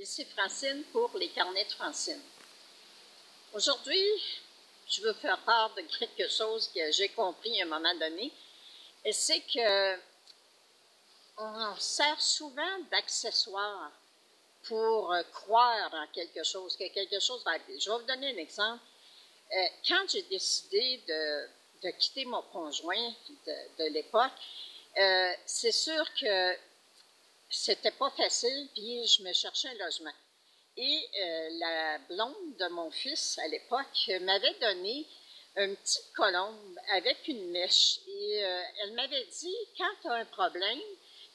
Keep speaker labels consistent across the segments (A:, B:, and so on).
A: Ici Francine pour les carnets de Francine. Aujourd'hui, je veux faire part de quelque chose que j'ai compris à un moment donné, et c'est que on sert souvent d'accessoires pour croire en quelque chose, que quelque chose va arriver. Je vais vous donner un exemple. Quand j'ai décidé de quitter mon conjoint de l'époque, c'est sûr que c'était pas facile, puis je me cherchais un logement. Et la blonde de mon fils, à l'époque, m'avait donné une petite colombe avec une mèche. Et elle m'avait dit, quand tu as un problème,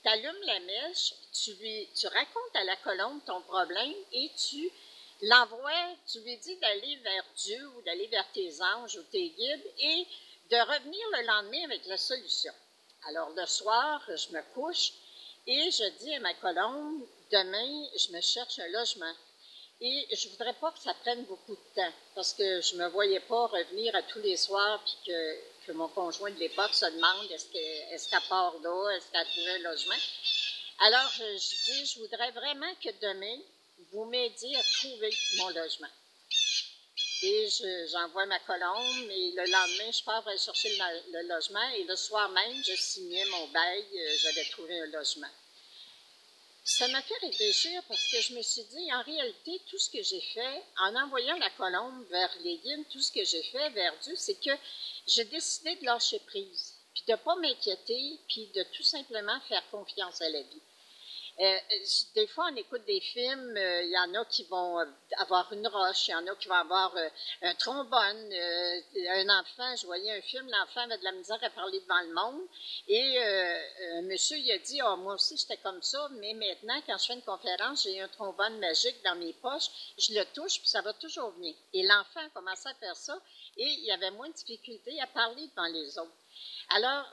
A: tu allumes la mèche, tu racontes à la colombe ton problème et tu l'envoies, tu lui dis d'aller vers Dieu ou d'aller vers tes anges ou tes guides et de revenir le lendemain avec la solution. Alors le soir, je me couche et je dis à ma colombe, demain, je me cherche un logement. Et je ne voudrais pas que ça prenne beaucoup de temps, parce que je ne me voyais pas revenir à tous les soirs, puis que mon conjoint de l'époque se demande est-ce qu'elle part là, est-ce qu'elle a trouvé un logement. Alors, je dis, je voudrais vraiment que demain, vous m'aidiez à trouver mon logement. Et j'envoie ma colombe, et le lendemain, je pars aller chercher le logement, et le soir même, je signais mon bail, j'avais trouvé un logement. Ça m'a fait réfléchir parce que je me suis dit, en réalité, tout ce que j'ai fait, en envoyant la colombe vers les guides, tout ce que j'ai fait vers Dieu, c'est que j'ai décidé de lâcher prise, puis de ne pas m'inquiéter, puis de tout simplement faire confiance à la vie. Des fois, on écoute des films, il y en a qui vont avoir une roche, il y en a qui vont avoir un trombone. Un enfant, je voyais un film, l'enfant avait de la misère à parler devant le monde. Et un monsieur, il a dit, « moi aussi, j'étais comme ça, mais maintenant, quand je fais une conférence, j'ai un trombone magique dans mes poches, je le touche, puis ça va toujours venir. » Et l'enfant a commencé à faire ça, et il avait moins de difficulté à parler devant les autres. Alors,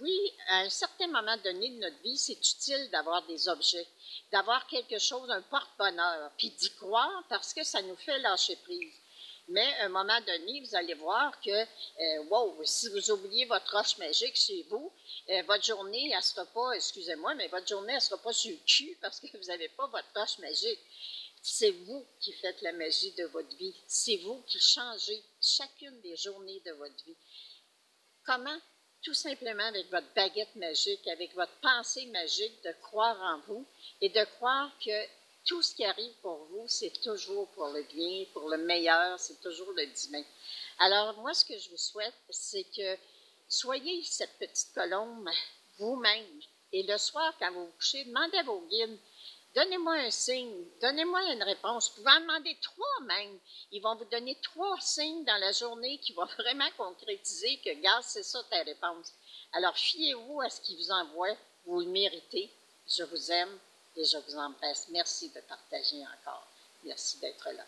A: oui, à un certain moment donné de notre vie, c'est utile d'avoir des objets, d'avoir quelque chose, un porte-bonheur, puis d'y croire parce que ça nous fait lâcher prise. Mais à un moment donné, vous allez voir que, wow, si vous oubliez votre roche magique chez vous, votre journée, elle ne sera pas, excusez-moi, mais votre journée, elle ne sera pas sur le cul parce que vous n'avez pas votre roche magique. C'est vous qui faites la magie de votre vie. C'est vous qui changez chacune des journées de votre vie. Comment? Tout simplement avec votre baguette magique, avec votre pensée magique, de croire en vous et de croire que tout ce qui arrive pour vous, c'est toujours pour le bien, pour le meilleur, c'est toujours le divin. Alors, moi, ce que je vous souhaite, c'est que soyez cette petite colombe vous-même. Et le soir, quand vous vous couchez, demandez à vos guides, donnez-moi un signe, donnez-moi une réponse. Vous pouvez en demander 3 même. Ils vont vous donner 3 signes dans la journée qui vont vraiment concrétiser que, gars, c'est ça ta réponse. Alors, fiez-vous à ce qu'ils vous envoient. Vous le méritez. Je vous aime et je vous embrasse. Merci de partager encore. Merci d'être là.